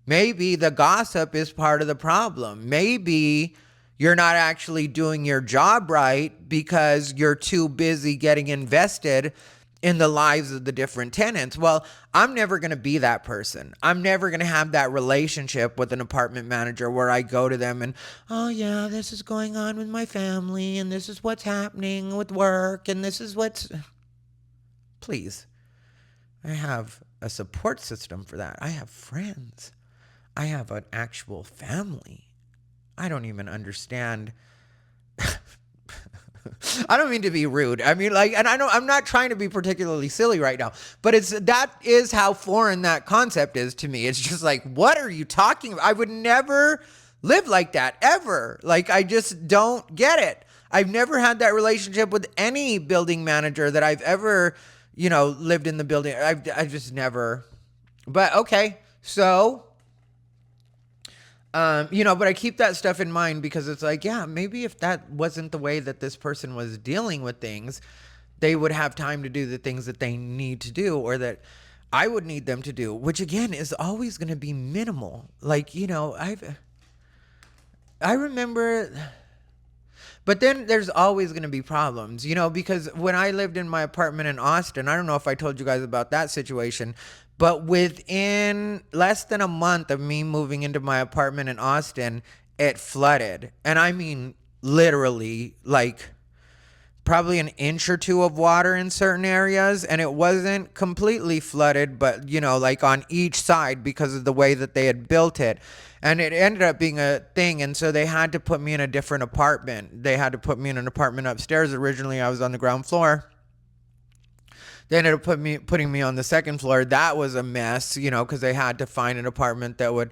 A: Maybe the gossip is part of the problem. Maybe you're not actually doing your job right because you're too busy getting invested in the lives of the different tenants. Well, I'm never going to be that person. I'm never going to have that relationship with an apartment manager where I go to them and, oh yeah, this is going on with my family and this is what's happening with work and this is what's... Please. I have a support system for that. I have friends. I have an actual family. I don't even understand I don't mean to be rude. I mean, like, and I'm not trying to be particularly silly right now, but that is how foreign that concept is to me. It's just like, what are you talking about? I would never live like that ever. Like, I just don't get it. I've never had that relationship with any building manager that I've ever, lived in the building. I've just never. But okay, so. But I keep that stuff in mind because it's like, yeah, maybe if that wasn't the way that this person was dealing with things, they would have time to do the things that they need to do or that I would need them to do, which again is always going to be minimal. Like, I remember, but then there's always going to be problems, because when I lived in my apartment in Austin, I don't know if I told you guys about that situation, but within less than a month of me moving into my apartment in Austin, it flooded. And I mean, literally, like probably an inch or two of water in certain areas. And it wasn't completely flooded, but, like on each side because of the way that they had built it. And it ended up being a thing. And so they had to put me in a different apartment. They had to put me in an apartment upstairs. Originally, I was on the ground floor. They ended up putting me on the second floor. That was a mess, because they had to find an apartment that would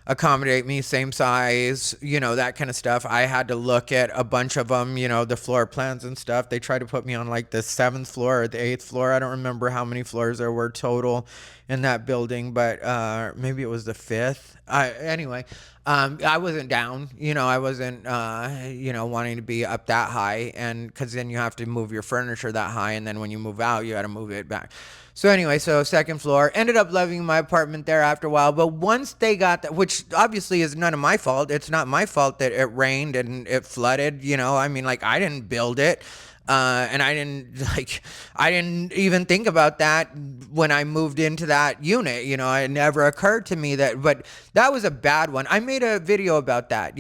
A: accommodate me, same size, that kind of stuff. I had to look at a bunch of them, the floor plans and stuff. They tried to put me on like the 7th floor or the 8th floor. I don't remember how many floors there were total in that building, but maybe it was the 5th. Anyway, I wasn't down, I wasn't, wanting to be up that high, and because then you have to move your furniture that high, and then when you move out, you got to move it back. So anyway, so 2nd floor, ended up loving my apartment there after a while, but once they got that, which obviously is none of my fault, it's not my fault that it rained and it flooded, I mean, like, I didn't build it. And I didn't even think about that when I moved into that unit, it never occurred to me but that was a bad one. I made a video about that,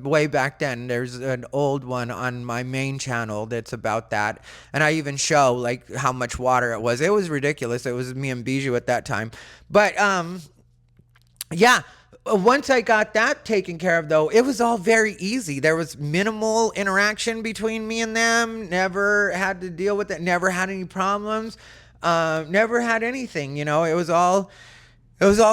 A: way back then. There's an old one on my main channel that's about that. And I even show like how much water it was. It was ridiculous. It was me and Bijou at that time. But, yeah. Once I got that taken care of, though, it was all very easy. There was minimal interaction between me and them. Never had to deal with it. Never had any problems. Never had anything. It was all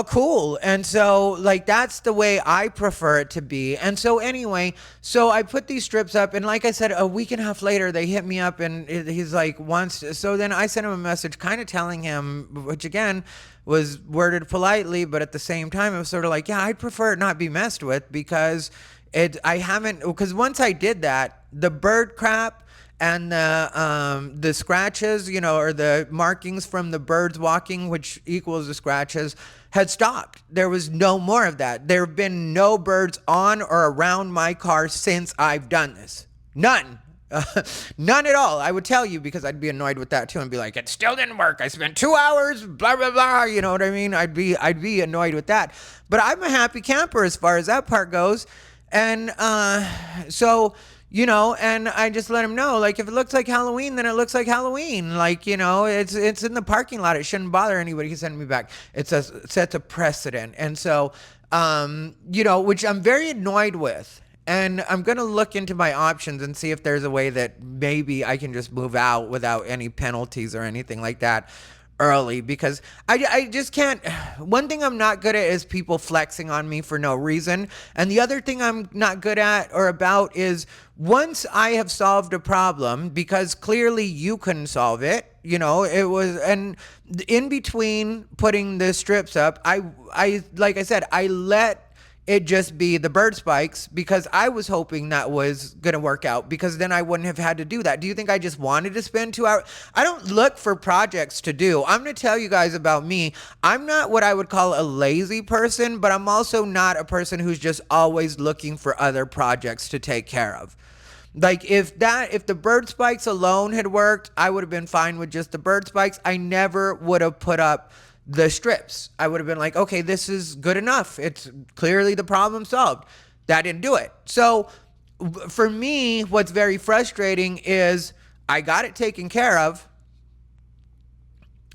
A: cool. And so, like, that's the way I prefer it to be. And so anyway, so I put these strips up, and like I said, a week and a half later, they hit me up, and he's like, so then I sent him a message kind of telling him, which again was worded politely, but at the same time, it was sort of like, yeah, I'd prefer it not be messed with because because once I did that, the bird crap and the scratches, or the markings from the birds walking, which equals the scratches, had stopped. There was no more of that. There have been no birds on or around my car since I've done this. None. None at all. I would tell you because I'd be annoyed with that too and be like, it still didn't work. I spent 2 hours, blah, blah, blah. You know what I mean? I'd be annoyed with that. But I'm a happy camper as far as that part goes. And so, and I just let him know, like, if it looks like Halloween, then it looks like Halloween. Like, it's in the parking lot. It shouldn't bother anybody. He sent me back. It sets a precedent. And so, which I'm very annoyed with. And I'm going to look into my options and see if there's a way that maybe I can just move out without any penalties or anything like that early, because I just can't. One thing I'm not good at is people flexing on me for no reason. And the other thing I'm not good at or about is once I have solved a problem, because clearly you couldn't solve it, it was, and in between putting the strips up, I like I said, I let it just be the bird spikes because I was hoping that was going to work out, because then I wouldn't have had to do that. Do you think I just wanted to spend 2 hours? I don't look for projects to do. I'm going to tell you guys about me. I'm not what I would call a lazy person, but I'm also not a person who's just always looking for other projects to take care of. Like if the bird spikes alone had worked, I would have been fine with just the bird spikes. I never would have put up the strips. I would have been like, okay, this is good enough. It's clearly the problem solved. That didn't do it. So for me, what's very frustrating is I got it taken care of.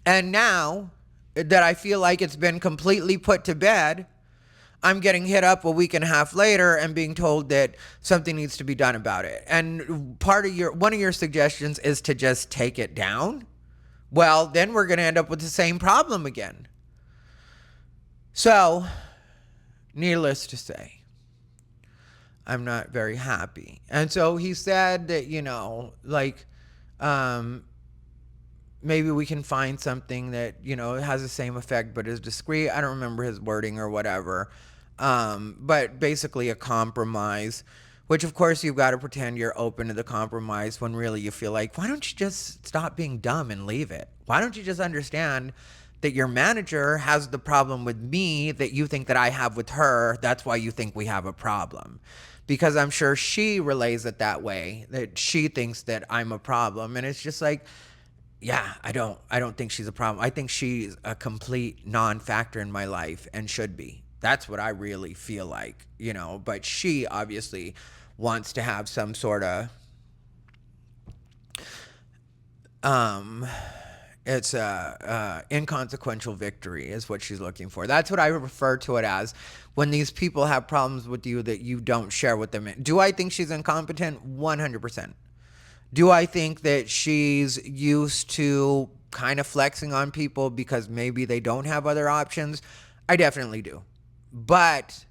A: And now that I feel like it's been completely put to bed, I'm getting hit up a week and a half later and being told that something needs to be done about it. And one of your suggestions is to just take it down. Well, then we're going to end up with the same problem again. So, needless to say, I'm not very happy. And so he said that, maybe we can find something that, has the same effect but is discreet. I don't remember his wording or whatever. But basically a compromise, which of course you've got to pretend you're open to the compromise when really you feel like, why don't you just stop being dumb and leave it? Why don't you just understand that your manager has the problem with me that you think that I have with her? That's why you think we have a problem. Because I'm sure she relays it that way, that she thinks that I'm a problem. And it's just like, yeah, I don't think she's a problem. I think she's a complete non-factor in my life and should be. That's what I really feel like, but she obviously wants to have some sort of, it's a inconsequential victory is what she's looking for. That's what I refer to it as when these people have problems with you that you don't share with them. Do I think she's incompetent? 100%. Do I think that she's used to kind of flexing on people because maybe they don't have other options? I definitely do. But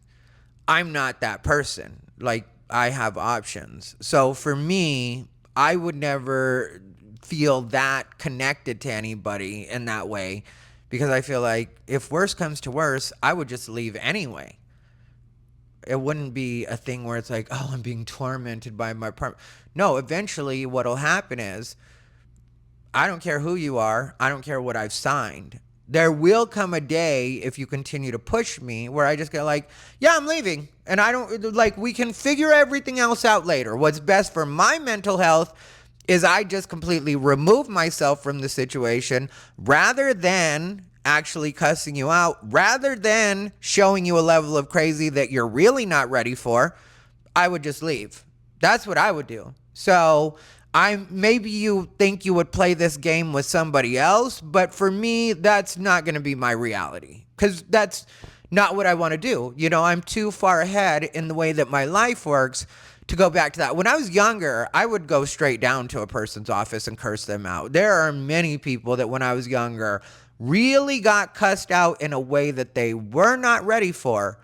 A: I'm not that person. Like, I have options. So for me, I would never feel that connected to anybody in that way, because I feel like if worse comes to worse, I would just leave anyway. It wouldn't be a thing where it's like, oh, I'm being tormented by my partner. No, eventually what'll happen is, I don't care who you are. I don't care what I've signed. There will come a day, if you continue to push me, where I just get like, yeah, I'm leaving. And I don't, like, we can figure everything else out later. What's best for my mental health is I just completely remove myself from the situation rather than actually cussing you out, rather than showing you a level of crazy that you're really not ready for. I would just leave. That's what I would do. So maybe you think you would play this game with somebody else, but for me, that's not going to be my reality, because that's not what I want to do. I'm too far ahead in the way that my life works to go back to that. When I was younger, I would go straight down to a person's office and curse them out. There are many people that when I was younger really got cussed out in a way that they were not ready for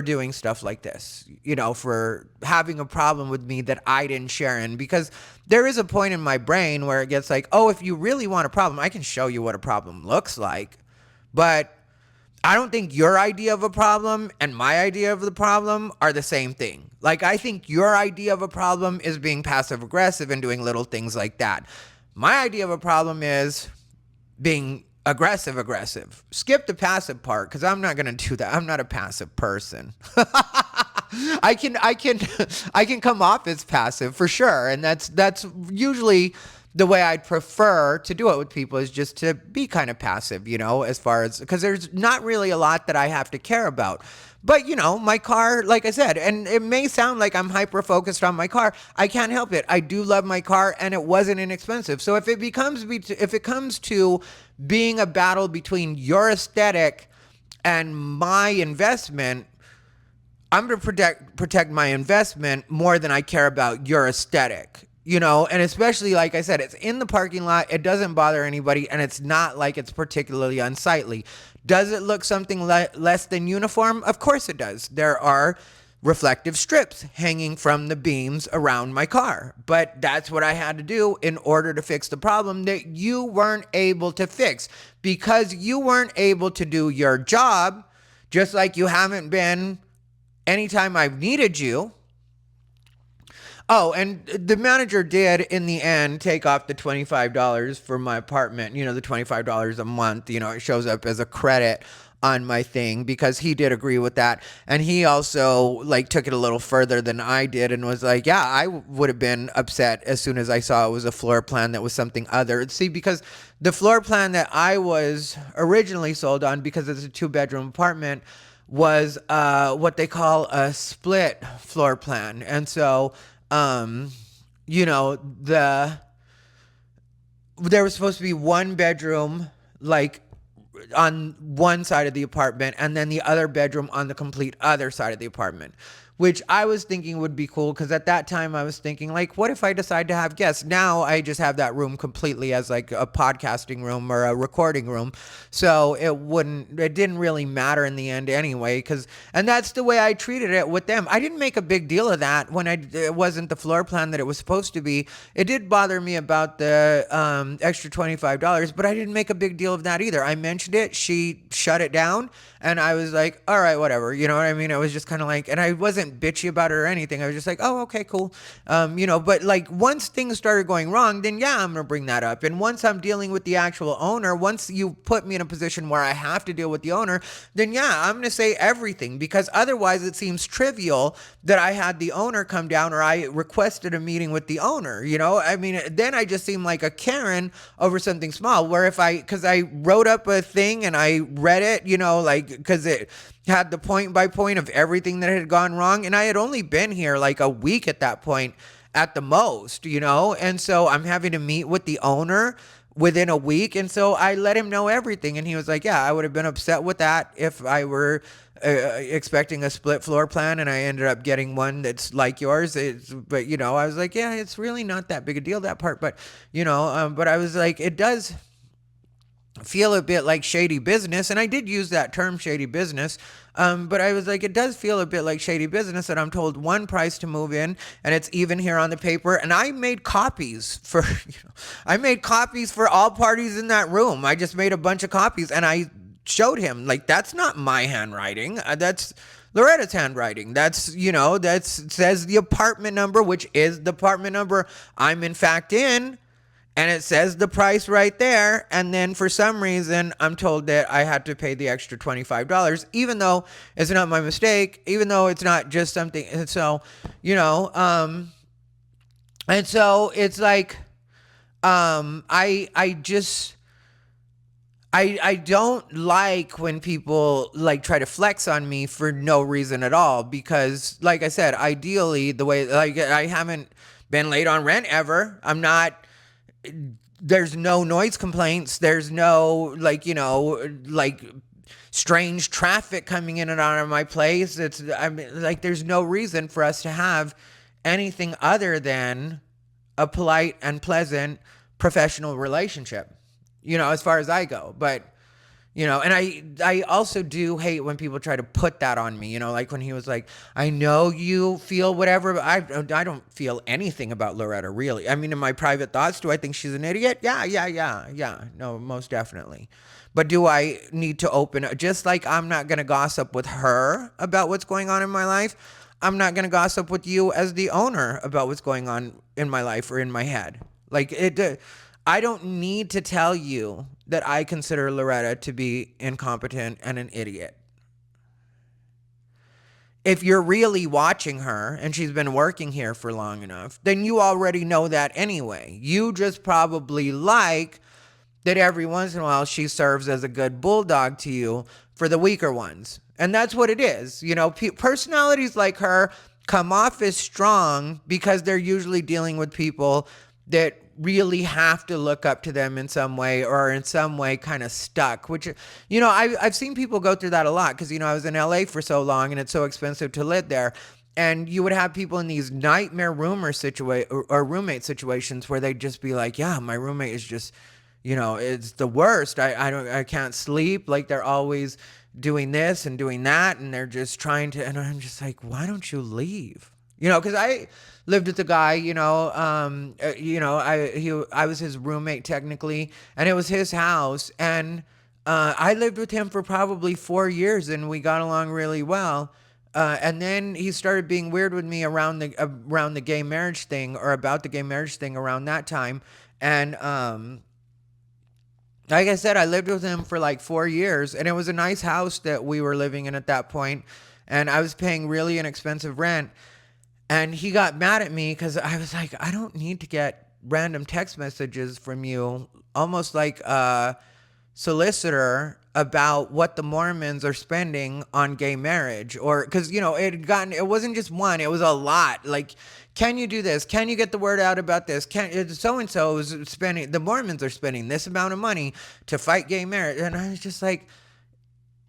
A: doing stuff like this, for having a problem with me that I didn't share in. Because there is a point in my brain where it gets like, oh, if you really want a problem, I can show you what a problem looks like. But I don't think your idea of a problem and my idea of the problem are the same thing. Like, I think your idea of a problem is being passive aggressive and doing little things like that. My idea of a problem is being aggressive. Skip the passive part, because I'm not going to do that. I'm not a passive person. I can come off as passive for sure. And that's usually the way I'd prefer to do it with people, is just to be kind of passive, as far as, because there's not really a lot that I have to care about. But, my car, like I said, and it may sound like I'm hyper-focused on my car. I can't help it. I do love my car, and it wasn't inexpensive. So if it comes to being a battle between your aesthetic and my investment, I'm going to protect my investment more than I care about your aesthetic. And especially, like I said, it's in the parking lot. It doesn't bother anybody, and it's not like it's particularly unsightly. Does it look something less than uniform? Of course it does. There are reflective strips hanging from the beams around my car. But that's what I had to do in order to fix the problem that you weren't able to fix. Because you weren't able to do your job, just like you haven't been anytime I've needed you. Oh, and the manager did, in the end, take off the $25 for my apartment. The $25 a month, it shows up as a credit on my thing, because he did agree with that. And he also, took it a little further than I did and was like, yeah, I would have been upset as soon as I saw it was a floor plan that was something other. See, because the floor plan that I was originally sold on, because it's a 2-bedroom apartment, was what they call a split floor plan. And so there was supposed to be 1 bedroom, on one side of the apartment and then the other bedroom on the complete other side of the apartment, which I was thinking would be cool because at that time I was thinking, like, what if I decide to have guests? Now I just have that room completely as like a podcasting room or a recording room. So it didn't really matter in the end anyway, and that's the way I treated it with them. I didn't make a big deal of that when it wasn't the floor plan that it was supposed to be. It did bother me about the extra $25, but I didn't make a big deal of that either. I mentioned it. She shut it down. And I was like, all right, whatever. You know what I mean? I was just kind of like, and I wasn't bitchy about it or anything. I was just like, oh, okay, cool. But like once things started going wrong, then yeah, I'm going to bring that up. And once I'm dealing with the actual owner, once you put me in a position where I have to deal with the owner, then yeah, I'm going to say everything, because otherwise it seems trivial that I had the owner come down or I requested a meeting with the owner. I mean, then I just seem like a Karen over something small, where because I wrote up a thing and I read it, because it had the point by point of everything that had gone wrong. And I had only been here like a week at that point at the most, and so I'm having to meet with the owner within a week. And so I let him know everything. And he was like, yeah, I would have been upset with that if I were expecting a split floor plan and I ended up getting one that's like yours. But I was like, yeah, it's really not that big a deal, that part. But, but I was like, it does feel a bit like shady business. And I did use that term, shady business. But I was like, it does feel a bit like shady business that I'm told one price to move in and it's even here on the paper. And I made copies for all parties in that room. I just made a bunch of copies and I showed him, like, that's not my handwriting. That's Loretta's handwriting. That says the apartment number, which is the apartment number I'm in fact in. And it says the price right there. And then for some reason, I'm told that I had to pay the extra $25, even though it's not my mistake, even though it's not just something. And so, and so it's like, I don't like when people like try to flex on me for no reason at all, because like I said, ideally the way, like, I haven't been late on rent ever. There's no noise complaints. There's no strange traffic coming in and out of my place. There's no reason for us to have anything other than a polite and pleasant professional relationship, as far as I go. But, and I also do hate when people try to put that on me, like when he was like, I know you feel whatever, but I don't feel anything about Loretta, really. I mean, in my private thoughts, do I think she's an idiot? Yeah. No, most definitely. But do I need to open up? Just like I'm not going to gossip with her about what's going on in my life, I'm not going to gossip with you as the owner about what's going on in my life or in my head. I don't need to tell you that I consider Loretta to be incompetent and an idiot. If you're really watching her and she's been working here for long enough, then you already know that anyway. You just probably like that every once in a while she serves as a good bulldog to you for the weaker ones. And that's what it is. Personalities like her come off as strong because they're usually dealing with people that really have to look up to them in some way, or are in some way kind of stuck, which, I've seen people go through that a lot because, I was in LA for so long and it's so expensive to live there. And you would have people in these nightmare roommate situations where they'd just be like, yeah, my roommate is just, it's the worst. I can't sleep. Like, they're always doing this and doing that. And they're just trying to, and I'm just like, why don't you leave? Because I lived with a guy, I was his roommate technically, and it was his house. And I lived with him for probably 4 years and we got along really well. And then he started being weird with me around the gay marriage thing, or about the gay marriage thing around that time. And, like I said, I lived with him for like 4 years, and it was a nice house that we were living in at that point. And I was paying really inexpensive rent. And he got mad at me because I was like, I don't need to get random text messages from you, almost like a solicitor, about what the Mormons are spending on gay marriage. Or because, it wasn't just one, it was a lot. Like, can you do this? Can you get the word out about this? Can so-and-so is spending, the Mormons are spending this amount of money to fight gay marriage. And I was just like,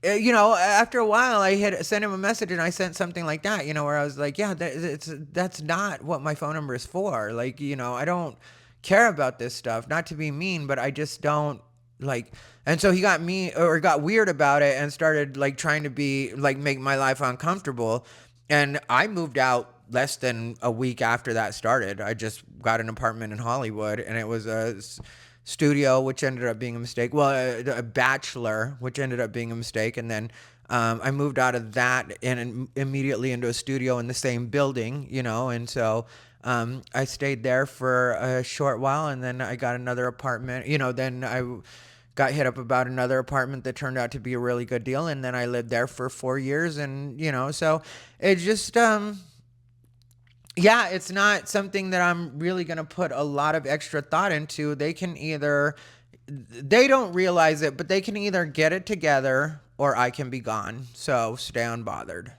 A: after a while, I had sent him a message, and I sent something like that, where I was like, yeah, that's not what my phone number is for. Like, I don't care about this stuff, not to be mean, but I just don't like. And so he got weird about it and started like trying to be like, make my life uncomfortable. And I moved out less than a week after that started. I just got an apartment in Hollywood, and it was a studio, which ended up being a mistake. Well, a bachelor, which ended up being a mistake. And then I moved out of that and immediately into a studio in the same building, and so I stayed there for a short while, and then I got another apartment. Then I got hit up about another apartment that turned out to be a really good deal, and then I lived there for 4 years, and so it just yeah, it's not something that I'm really going to put a lot of extra thought into. They don't realize it, but they can either get it together or I can be gone. So stay unbothered.